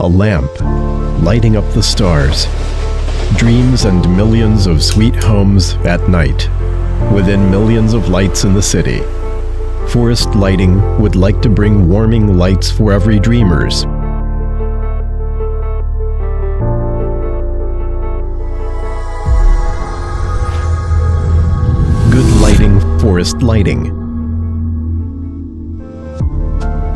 A lamp, lighting up the stars. Dreams and millions of sweet homes at night, within millions of lights in the city. Forest Lighting would like to bring warming lights for every dreamers. Good lighting, Forest Lighting.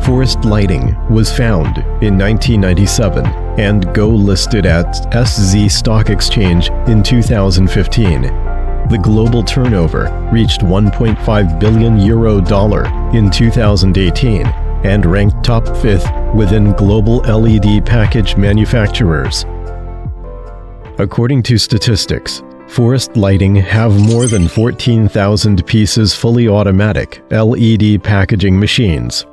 Forest Lighting was found in 1997 and go listed at SZ Stock Exchange in 2015. The global turnover reached €1.5 billion in 2018 and ranked top 5th within global LED package manufacturers. According to statistics, Forest Lighting have more than 14,000 pieces fully automatic LED packaging machines.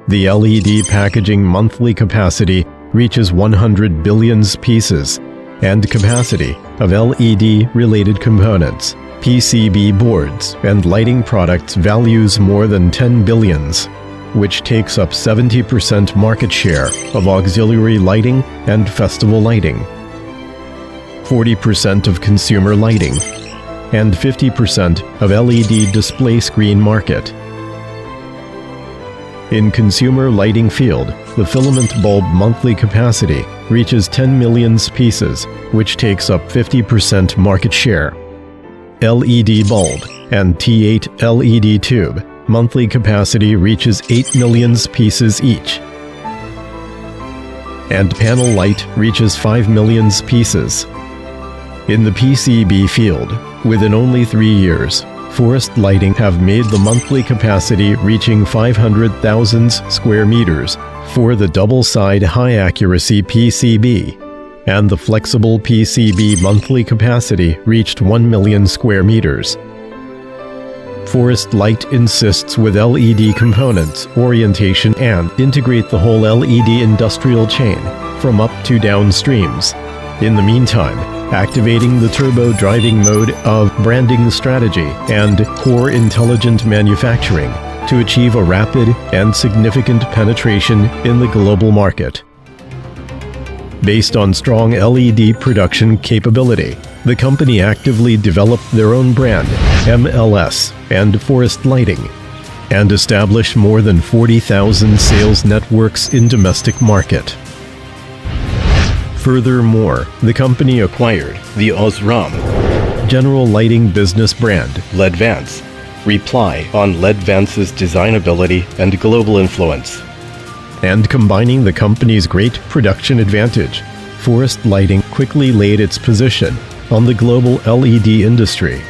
The LED packaging monthly capacity reaches 100 billion pieces, and capacity of LED-related components, PCB boards, and lighting products values more than 10 billions, which takes up 70% market share of auxiliary lighting and festival lighting, 40% of consumer lighting, and 50% of LED display screen market. In consumer lighting field, the filament bulb monthly capacity reaches 10 million pieces, which takes up 50% market share. LED bulb and T8 LED tube monthly capacity reaches 8 million pieces each. And panel light reaches 5 million pieces. In the PCB field, within only 3 years, Forest Lighting have made the monthly capacity reaching 500,000 square meters for the double-side high-accuracy PCB, and the flexible PCB monthly capacity reached 1 million square meters. Forest Light insists with LED components, orientation, and integrate the whole LED industrial chain from up to downstreams. In the meantime, activating the turbo driving mode of branding strategy and core intelligent manufacturing to achieve a rapid and significant penetration in the global market. Based on strong LED production capability, the company actively developed their own brand, MLS and Forest Lighting, and established more than 40,000 sales networks in domestic market. Furthermore, the company acquired the Osram General Lighting business brand, LEDvance, rely on LEDvance's designability and global influence. And combining the company's great production advantage, Forest Lighting quickly laid its position on the global LED industry.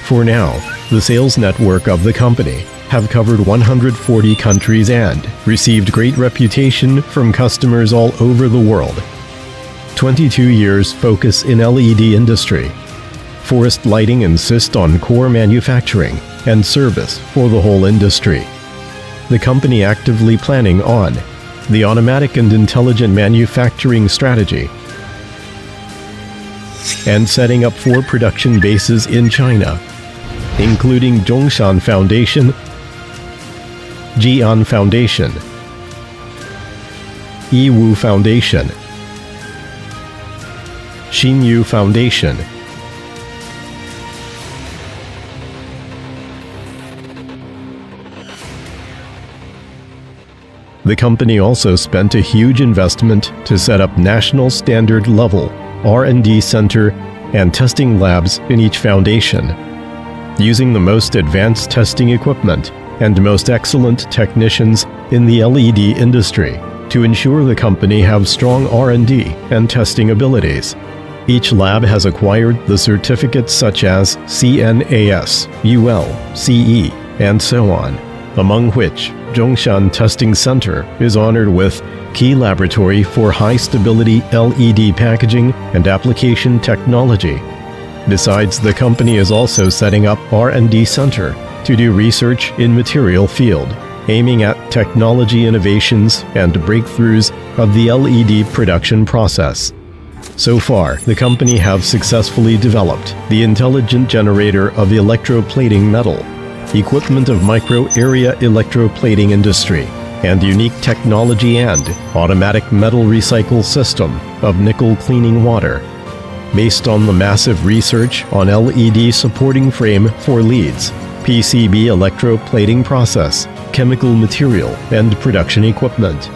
For now, the sales network of the company have covered 140 countries and received great reputation from customers all over the world. 22 years focus in LED industry. Forest Lighting insists on core manufacturing and service for the whole industry. The company actively planning on the automatic and intelligent manufacturing strategy and setting up 4 production bases in China, including Zhongshan Foundation, Jian Foundation, Yiwu Foundation, Xinyu Foundation. The company also spent a huge investment to set up national standard level R&D center and testing labs in each foundation, using the most advanced testing equipment and most excellent technicians in the LED industry to ensure the company have strong R&D and testing abilities. Each lab has acquired the certificates such as CNAS, UL, CE, and so on, among which Zhongshan Testing Center is honored with Key Laboratory for High Stability LED Packaging and Application Technology. Besides, the company is also setting up R&D Center to do research in material field, aiming at technology innovations and breakthroughs of the LED production process. So far, the company have successfully developed the intelligent generator of electroplating metal, equipment of micro-area electroplating industry, and unique technology and automatic metal recycle system of nickel cleaning water. Based on the massive research on LED supporting frame for leads, PCB electroplating process, chemical material, and production equipment.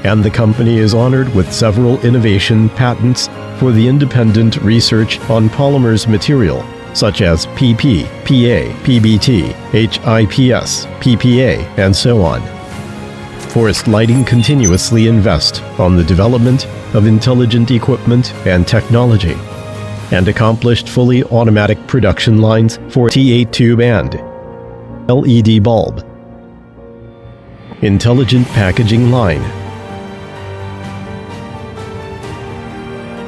And the company is honored with several innovation patents for the independent research on polymers material, such as PP, PA, PBT, HIPS, PPA, and so on. Forest Lighting continuously invest on the development of intelligent equipment and technology, and accomplished fully automatic production lines for T8 tube and LED bulb. Intelligent packaging line,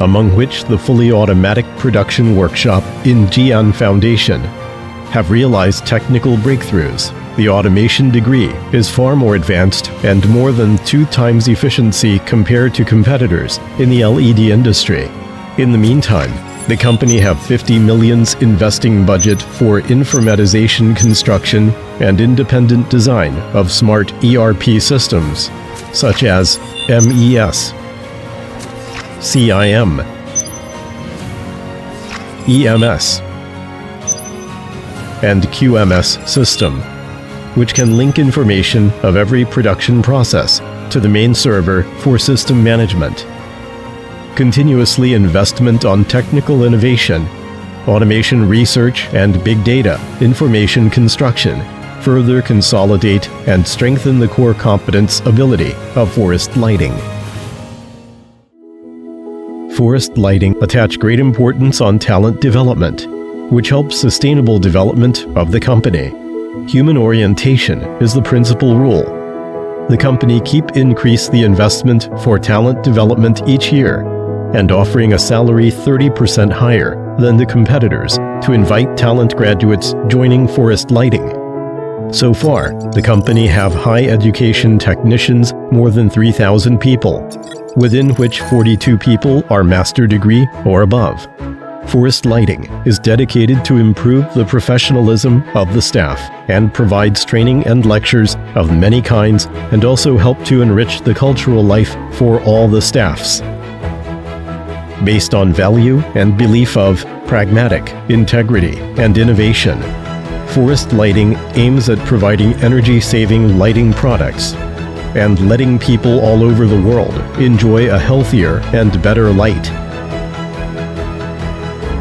among which the fully automatic production workshop in Jian Foundation have realized technical breakthroughs. The automation degree is far more advanced and more than 2 times efficiency compared to competitors in the LED industry. In the meantime, the company have 50 million investing budget for informatization construction and independent design of smart ERP systems, such as MES, CIM, EMS, and QMS system, which can link information of every production process to the main server for system management. Continuously investment on technical innovation, automation research, and big data information construction further consolidate and strengthen the core competence ability of Forest Lighting. Forest Lighting attach great importance on talent development, which helps sustainable development of the company. Human orientation is the principal rule. The company keep increase the investment for talent development each year, and offering a salary 30% higher than the competitors to invite talent graduates joining Forest Lighting. So far, the company have high education technicians, more than 3,000 people, within which 42 people are master degree or above. Forest Lighting is dedicated to improve the professionalism of the staff and provides training and lectures of many kinds, and also help to enrich the cultural life for all the staffs. Based on value and belief of pragmatic, integrity, and innovation, Forest Lighting aims at providing energy-saving lighting products and letting people all over the world enjoy a healthier and better light.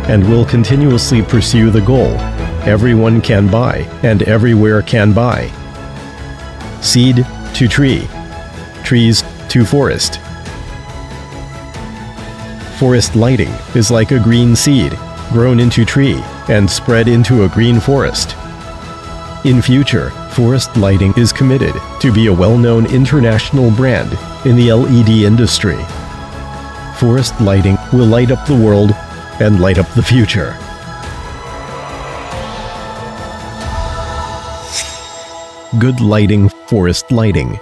And will continuously pursue the goal, everyone can buy and everywhere can buy. Seed to tree, trees to forest. Forest Lighting is like a green seed, grown into tree and spread into a green forest. In future, Forest Lighting is committed to be a well-known international brand in the LED industry. Forest Lighting will light up the world and light up the future. Good lighting, Forest Lighting.